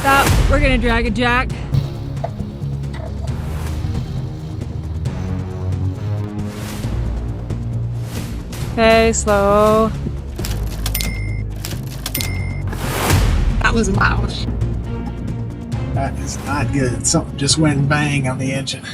Stop. We're gonna drag a jack. Okay, slow. That was loud. That is not good. Something just went bang on the engine.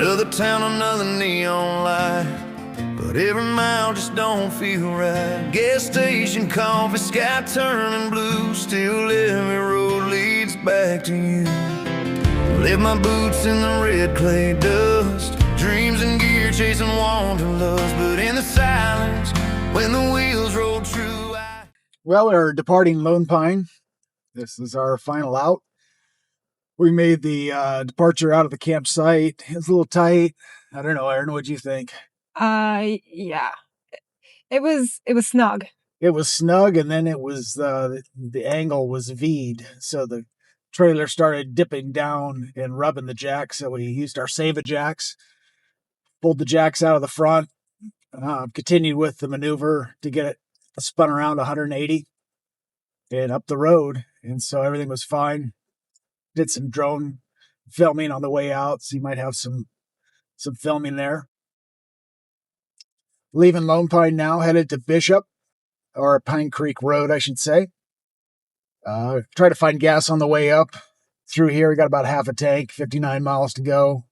Another town, another neon light, but every mile just don't feel right. Gas station, coffee, sky turning blue. Still every road leads back to you. Left my boots in the red clay dust, dreams and gear chasing wanderlust. But in the silence, when the wheels roll true, Well, we're departing Lone Pine. This is our final out. We made the departure out of the campsite. It was a little tight. I don't know, Aaron, what'd you think? Yeah. It was snug. It was snug, and then it was the angle was V'd, so the trailer started dipping down and rubbing the jacks. So we used our Save-A jacks, pulled the jacks out of the front, continued with the maneuver to get it spun around 180 and up the road, and so everything was fine. Did some drone filming on the way out, so you might have some filming there. Leaving Lone Pine now, headed to Bishop, or Pine Creek Road, I should say. Try to find gas on the way up through here. We got about half a tank, 59 miles to go.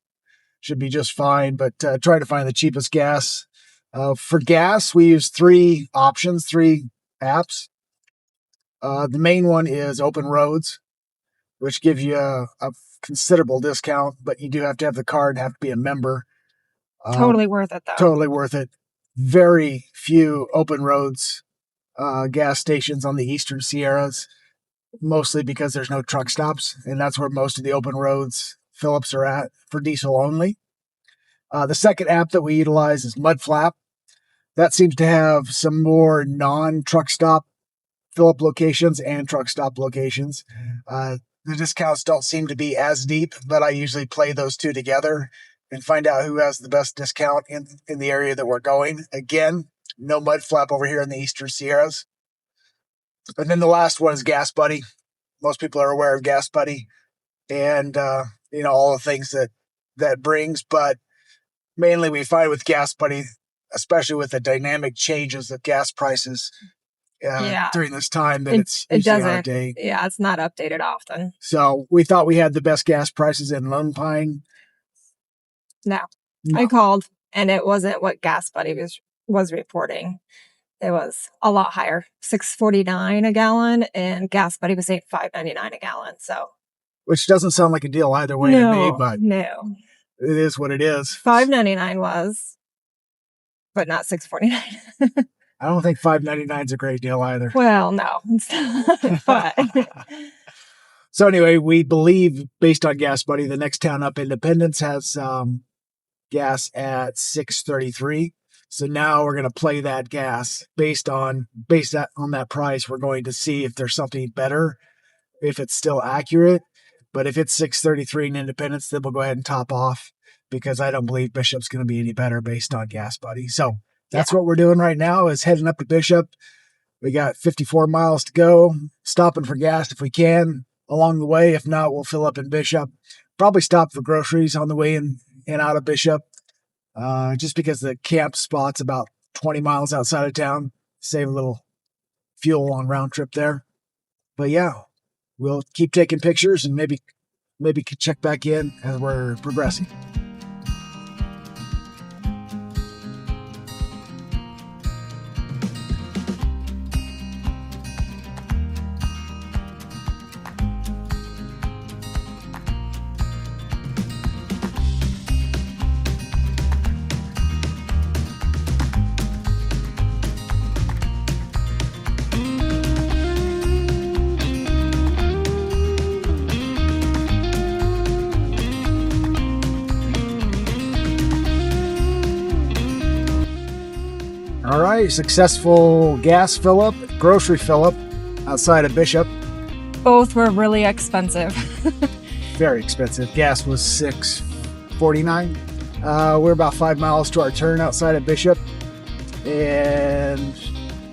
Should be just fine, but try to find the cheapest gas. For gas, we use three options, three apps. The main one is Open Roads, which gives you a considerable discount, but you do have to have the card and have to be a member. Totally worth it, though. Totally worth it. Very few Open Roads gas stations on the Eastern Sierras, mostly because there's no truck stops, and that's where most of the Open Roads fill-ups are at for diesel only. The second app that we utilize is Mudflap. That seems to have some more non-truck stop fill-up locations and truck stop locations. The discounts don't seem to be as deep, but I usually play those two together and find out who has the best discount in the area that we're going. Again, no Mudflap over here in the Eastern Sierras. And then the last one is Gas Buddy. Most people are aware of Gas Buddy and all the things that brings, but mainly we find with Gas Buddy, especially with the dynamic changes of gas prices during this time, that it's usually out of date. Yeah, it's not updated often. So we thought we had the best gas prices in Lone Pine. No. I called, and it wasn't what Gas Buddy was reporting. It was a lot higher, $6.49 a gallon, and Gas Buddy was saying $5.99 a gallon. So, which doesn't sound like a deal either way to me, but no, it is what it is. $5.99 was, but not $6.49. I don't think $5.99 is a great deal either. Well, no, but. So anyway, we believe, based on Gas Buddy, the next town up, Independence, has gas at $6.33. So now we're going to play that gas based on that price. We're going to see if there's something better, if it's still accurate. But if it's $6.33 in Independence, then we'll go ahead and top off, because I don't believe Bishop's going to be any better based on Gas Buddy. So that's what we're doing right now, is heading up to Bishop. We got 54 miles to go, stopping for gas if we can along the way. If not, we'll fill up in Bishop. Probably stop for groceries on the way in and out of Bishop, just because the camp spot's about 20 miles outside of town. Save a little fuel on round trip there. But yeah, we'll keep taking pictures and maybe check back in as we're progressing. All right, successful gas fill-up, grocery fill-up outside of Bishop. Both were really expensive. Very expensive. Gas was $6.49. We're about 5 miles to our turn outside of Bishop, and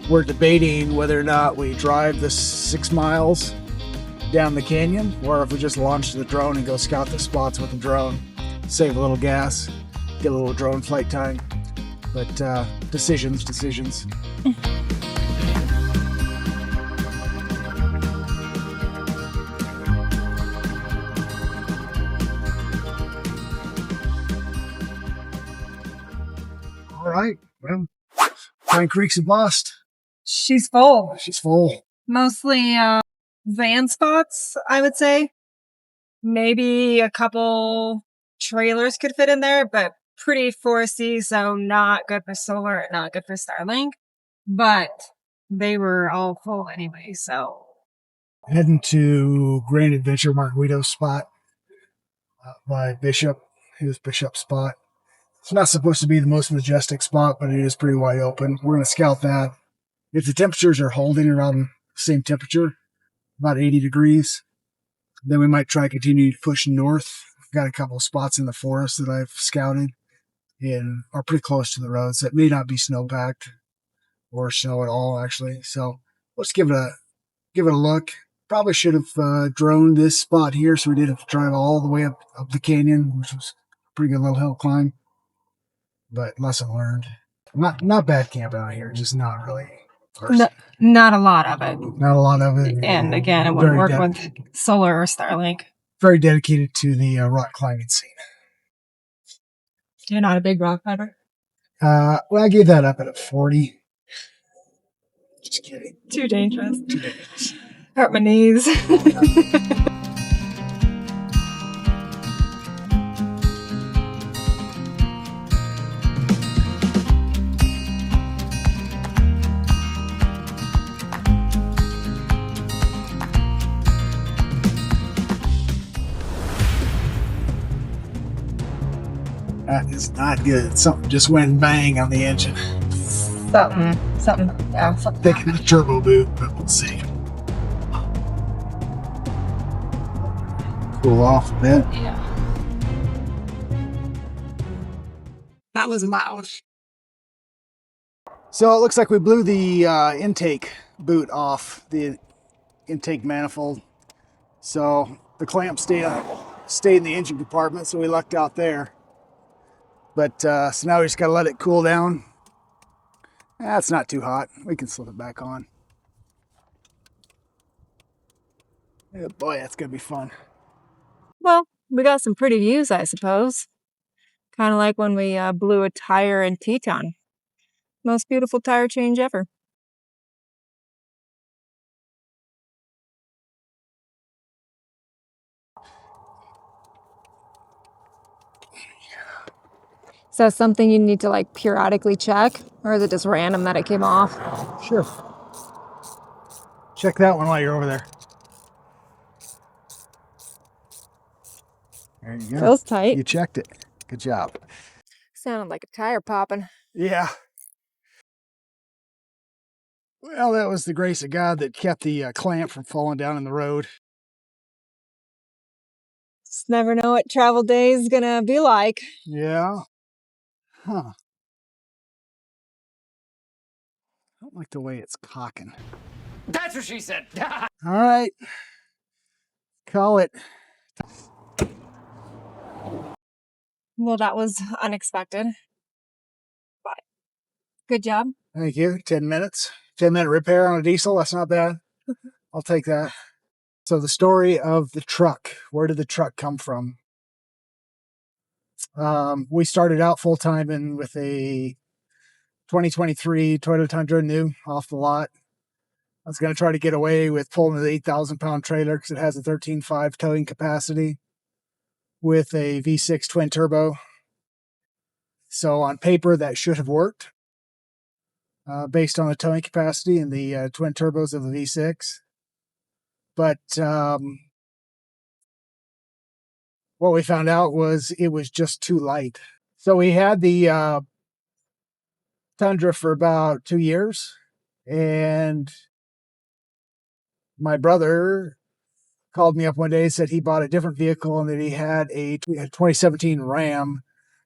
we're debating whether or not we drive the 6 miles down the canyon, or if we just launch the drone and go scout the spots with the drone, save a little gas, get a little drone flight time. But decisions. All right, well, Pine Creek's a bust. She's full. She's full. Mostly van spots, I would say. Maybe a couple trailers could fit in there, but pretty foresty, so not good for solar, not good for Starlink. But they were all full anyway, so. Heading to Grand Adventure Margarito's spot by Bishop, his Bishop spot. It's not supposed to be the most majestic spot, but it is pretty wide open. We're going to scout that. If the temperatures are holding around the same temperature, about 80 degrees, then we might try continue to push north. I've got a couple of spots in the forest that I've scouted and are pretty close to the roads that may not be snowpacked or snow at all, actually. So let's give it a look. Probably should have droned this spot here, so we didn't have to drive all the way up the canyon, which was a pretty good little hill climb. But lesson learned. Not bad camping out here, just not really. Not a lot of it. Not a lot of it. And again, it wouldn't work with solar or Starlink. Very dedicated to the rock climbing scene. You're not a big rock climber? Well, I gave that up at a 40. Just kidding. Too dangerous. Hurt my knees. That is not good. Something just went bang on the engine. Something. Yeah, something. Thinking the turbo boot, but we'll see. Cool off a bit. Yeah. That was loud. So it looks like we blew the intake boot off, the intake manifold. So the clamp stayed in the engine compartment, so we lucked out there. But so now we just got to let it cool down. That's not too hot. We can slip it back on. Oh boy, that's going to be fun. Well, we got some pretty views, I suppose. Kind of like when we blew a tire in Teton. Most beautiful tire change ever. Is that something you need to like periodically check, or is it just random that it came off? Sure. Check that one while you're over there. There you go. Feels tight. You checked it. Good job. Sounded like a tire popping. Yeah. Well, that was the grace of God that kept the clamp from falling down in the road. Just never know what travel day is gonna be like. Yeah. Huh. I don't like the way it's cocking. That's what she said. All right. Call it. Well, that was unexpected. But good job. Thank you. 10 minutes. 10-minute repair on a diesel. That's not bad. I'll take that. So the story of the truck. Where did the truck come from? We started out full-time with a 2023 Toyota Tundra new off the lot. I was going to try to get away with pulling the 8,000-pound trailer because it has a 13.5 towing capacity with a V6 twin turbo. So on paper, that should have worked based on the towing capacity and the twin turbos of the V6. But what we found out was it was just too light. So we had the Tundra for about 2 years, and my brother called me up one day and said he bought a different vehicle and that he had a 2017 Ram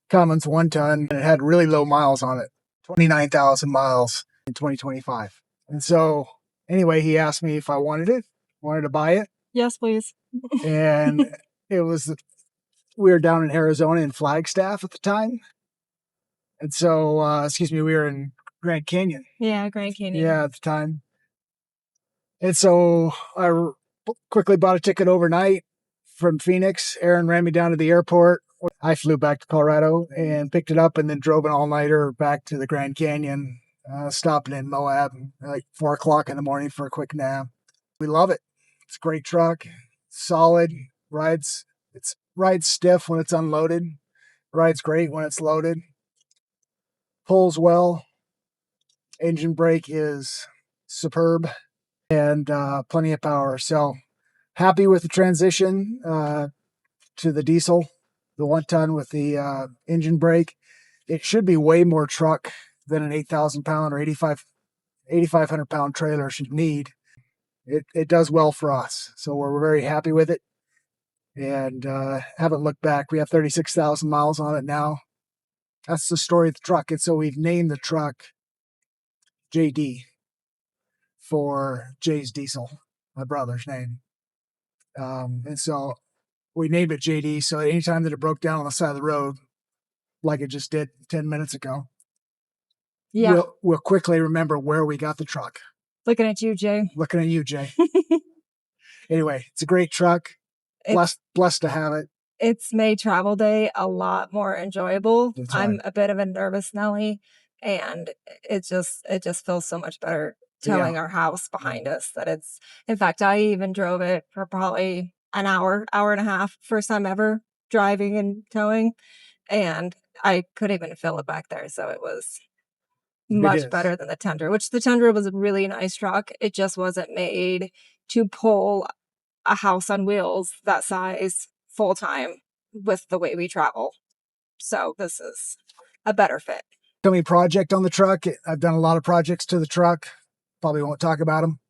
Cummins 1-ton and it had really low miles on it, 29,000 miles in 2025. And so anyway, he asked me if I wanted to buy it. Yes, please. And it was, we were down in Arizona in Flagstaff at the time. And so, we were in Grand Canyon. Yeah, Grand Canyon. Yeah, at the time. And so I quickly bought a ticket overnight from Phoenix. Aaron ran me down to the airport. I flew back to Colorado and picked it up and then drove an all-nighter back to the Grand Canyon, stopping in Moab like 4 o'clock in the morning for a quick nap. We love it. It's a great truck, solid, rides stiff when it's unloaded, rides great when it's loaded, pulls well, engine brake is superb, and plenty of power. So happy with the transition to the diesel, the 1-ton with the engine brake. It should be way more truck than an 8,000 pound or 8,500 pound trailer should need. It does well for us. So we're very happy with it and haven't looked back. We have 36,000 miles on it now. That's the story of the truck. And so we've named the truck JD for Jay's Diesel, my brother's name. And so we named it JD. So anytime that it broke down on the side of the road, like it just did 10 minutes ago, Yeah. we'll quickly remember where we got the truck. Looking at you, Jay. Looking at you, Jay. Anyway, it's a great truck. Blessed to have it. It's made travel day a lot more enjoyable. That's right. I'm a bit of a nervous Nelly, and it just feels so much better towing our house behind us. That it's, in fact, I even drove it for probably an hour and a half, first time ever driving and towing, and I couldn't even feel it back there. So it was much better than the Tundra, which the Tundra was a really nice truck. It just wasn't made to pull a house on wheels that size full time with the way we travel. So this is a better fit. Coming project on the truck. I've done a lot of projects to the truck. Probably won't talk about them.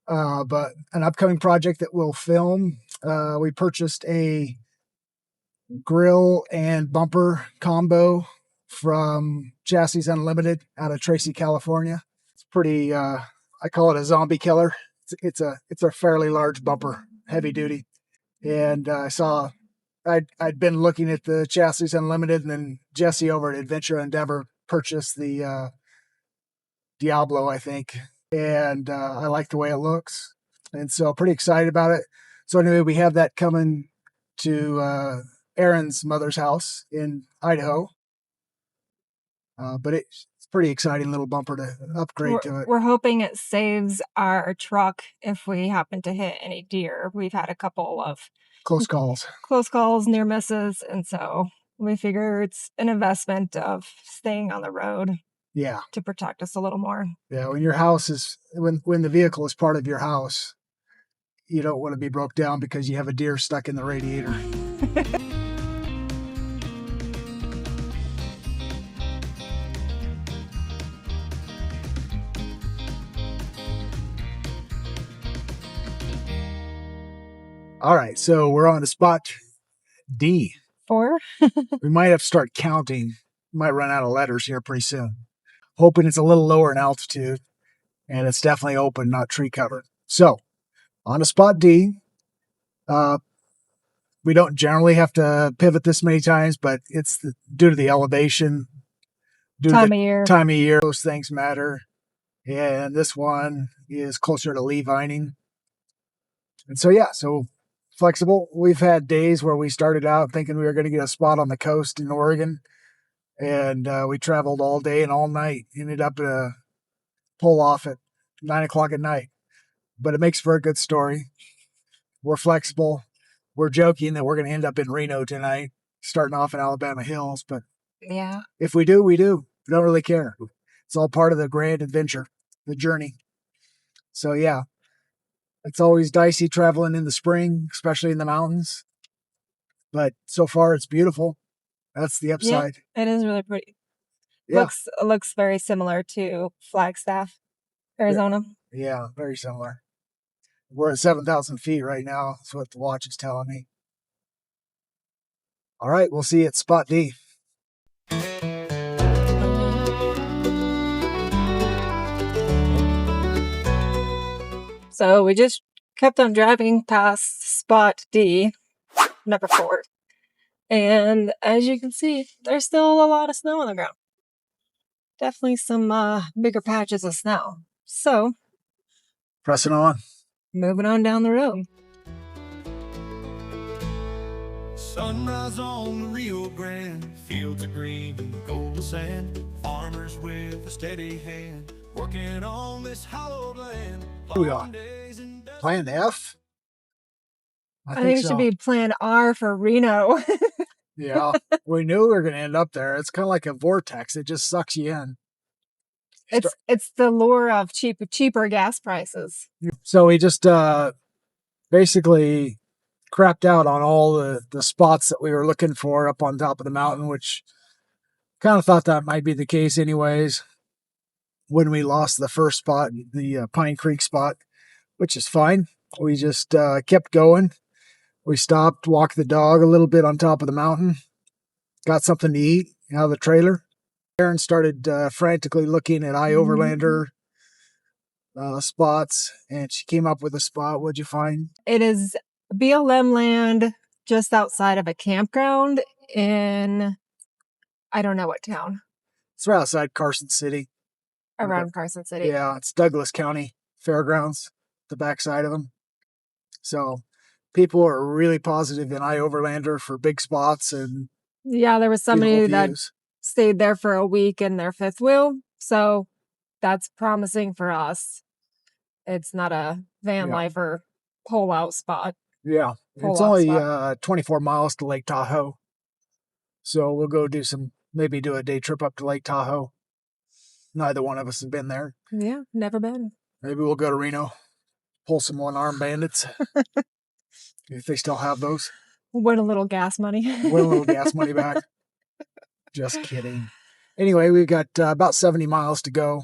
But an upcoming project that we'll film. We purchased a grill and bumper combo from Chassis Unlimited out of Tracy, California. It's pretty, I call it a zombie killer. It's a fairly large bumper, heavy duty. And I'd been looking at the Chassis Unlimited, and then Jesse over at Adventure Endeavor purchased the Diablo, I think. And I like the way it looks. And so pretty excited about it. So anyway, we have that coming to Aaron's mother's house in Idaho. But it's pretty exciting little bumper to upgrade to it. We're hoping it saves our truck if we happen to hit any deer. We've had a couple of close calls, near misses, and so we figure it's an investment of staying on the road. Yeah, to protect us a little more. Yeah, when your house is when the vehicle is part of your house, you don't want to be broke down because you have a deer stuck in the radiator. All right, so we're on to spot D. 4. We might have to start counting. Might run out of letters here pretty soon. Hoping it's a little lower in altitude, and it's definitely open, not tree covered. So, on to spot D. We don't generally have to pivot this many times, but it's due to the elevation, time of year. Those things matter. And this one is closer to lee vining. And so, so flexible. We've had days where we started out thinking we were going to get a spot on the coast in Oregon, and we traveled all day and all night. Ended up at a pull off at 9 o'clock at night. But it makes for a good story. We're flexible. We're joking that we're going to end up in Reno tonight, starting off in Alabama Hills. But yeah, if we do, we do. We don't really care. It's all part of the grand adventure, the journey. So, yeah, it's always dicey traveling in the spring, especially in the mountains. But so far, it's beautiful. That's the upside. Yeah, it is really pretty. Yeah. Looks very similar to Flagstaff, Arizona. Yeah, very similar. We're at 7,000 feet right now. That's what the watch is telling me. All right, we'll see you at spot D. So we just kept on driving past spot D, number 4. And as you can see, there's still a lot of snow on the ground. Definitely some bigger patches of snow. So, Pressing on. moving on down the road. Sunrise on the Rio Grande, fields of green and golden sand, farmers with a steady hand, working on this hallowed land. Here we are. Plan F? I think it should be plan R for Reno. Yeah, we knew we were going to end up there. It's kind of like a vortex. It just sucks you in. It's the lure of cheaper gas prices. So we just basically crapped out on all the spots that we were looking for up on top of the mountain, which kind of thought that might be the case anyways. When we lost the first spot, the Pine Creek spot, which is fine. We just kept going. We stopped, walked the dog a little bit on top of the mountain, got something to eat out of the trailer. Aaron started frantically looking at iOverlander spots, and she came up with a spot. What'd you find? It is BLM land just outside of a campground in, I don't know what town. It's right outside Carson City. Around Carson City. Yeah, it's Douglas County Fairgrounds, the backside of them. So people are really positive in iOverlander for big spots and yeah, there was somebody that stayed there for a week in their fifth wheel, so that's promising for us. It's not a van life or pull out spot. Yeah, it's only 24 miles to Lake Tahoe, so we'll go maybe do a day trip up to Lake Tahoe. Neither one of us has been there. Yeah, never been. Maybe we'll go to Reno, pull some one-arm bandits if they still have those. Win a little gas money. Win a little gas money back. Just kidding. Anyway, we've got about 70 miles to go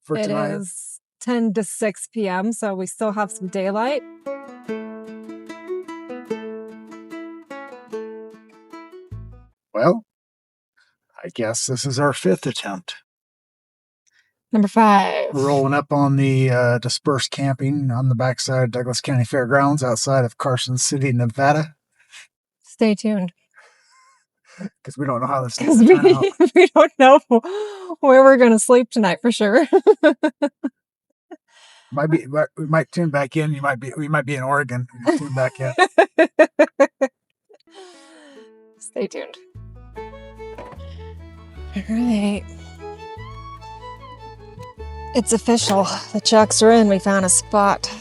for tonight. It is 10 to 6 p.m., so we still have some daylight. Well, I guess this is our 5th attempt. Number 5. We're rolling up on the dispersed camping on the backside of Douglas County Fairgrounds outside of Carson City, Nevada. Stay tuned. Because we don't know how this is going to turn out. We don't know where we're going to sleep tonight for sure. We might tune back in. We might be in Oregon. We tune back in. Stay tuned. All right. It's official. The chucks are in. We found a spot.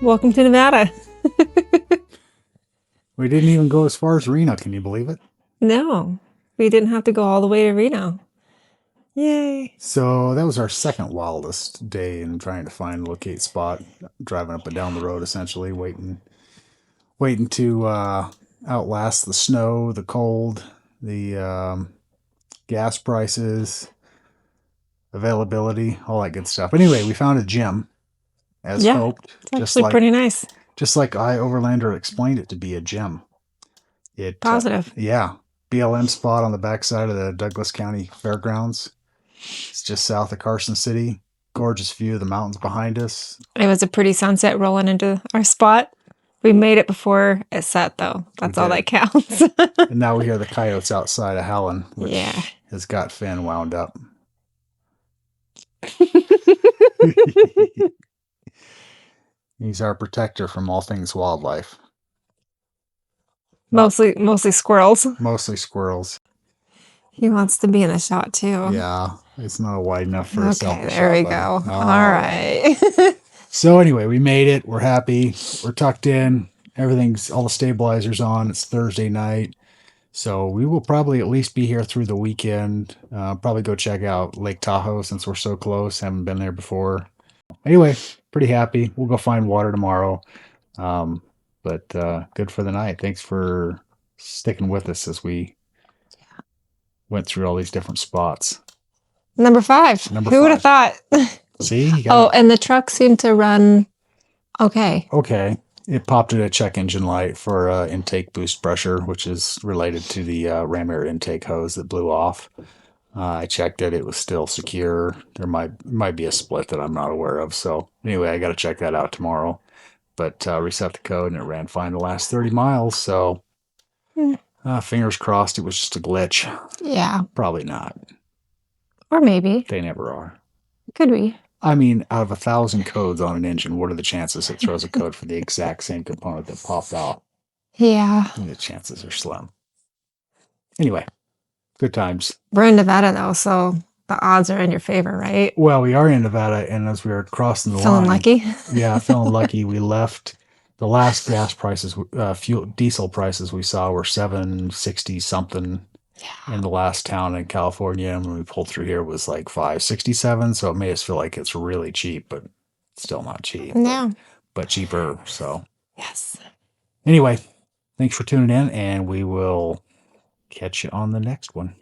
Welcome to Nevada. We didn't even go as far as Reno. Can you believe it? No, we didn't have to go all the way to Reno. Yay. So that was our second wildest day in trying to find a locate spot, driving up and down the road, essentially waiting to outlast the snow, the cold, the gas prices, availability, all that good stuff. Anyway, we found a gym as hoped. It's actually pretty nice. Just like iOverlander explained it to be a gym. Positive. Yeah. BLM spot on the backside of the Douglas County Fairgrounds. It's just south of Carson City. Gorgeous view of the mountains behind us. It was a pretty sunset rolling into our spot. We made it before it set, though. That's all that counts. And now we hear the coyotes outside of Helen, which has got Finn wound up. He's our protector from all things wildlife. Mostly squirrels. Mostly squirrels. He wants to be in the shot too. Yeah, it's not wide enough for a selfie shot. There we go. All right. So anyway, we made it. We're happy. We're tucked in. All the stabilizers on. It's Thursday night. So we will probably at least be here through the weekend. Probably go check out Lake Tahoe since we're so close. Haven't been there before. Anyway, pretty happy. We'll go find water tomorrow. But good for the night. Thanks for sticking with us as we went through all these different spots. Number 5. Number Who would have 5. thought? See? You Oh, got and the truck seemed to run okay. okay. It popped at a check engine light for intake boost pressure, which is related to the ram air intake hose that blew off. I checked it; it was still secure. There might be a split that I'm not aware of. So anyway, I got to check that out tomorrow. But reset the code and it ran fine the last 30 miles. So fingers crossed, it was just a glitch. Yeah. Probably not. Or maybe. They never are. Could be. I mean, out of 1,000 codes on an engine, what are the chances it throws a code for the exact same component that popped off? Yeah. I mean, the chances are slim. Anyway, good times. We're in Nevada though, so the odds are in your favor, right? Well, we are in Nevada, and as we were crossing the Feeling line, lucky. yeah, feeling lucky. We left. The last gas prices, diesel prices we saw were $7.60 something in the last town in California, and when we pulled through here, it was like $5.67. So it made us feel like it's really cheap, but still not cheap. No. But cheaper. So Yes. anyway, thanks for tuning in, and we will catch you on the next one.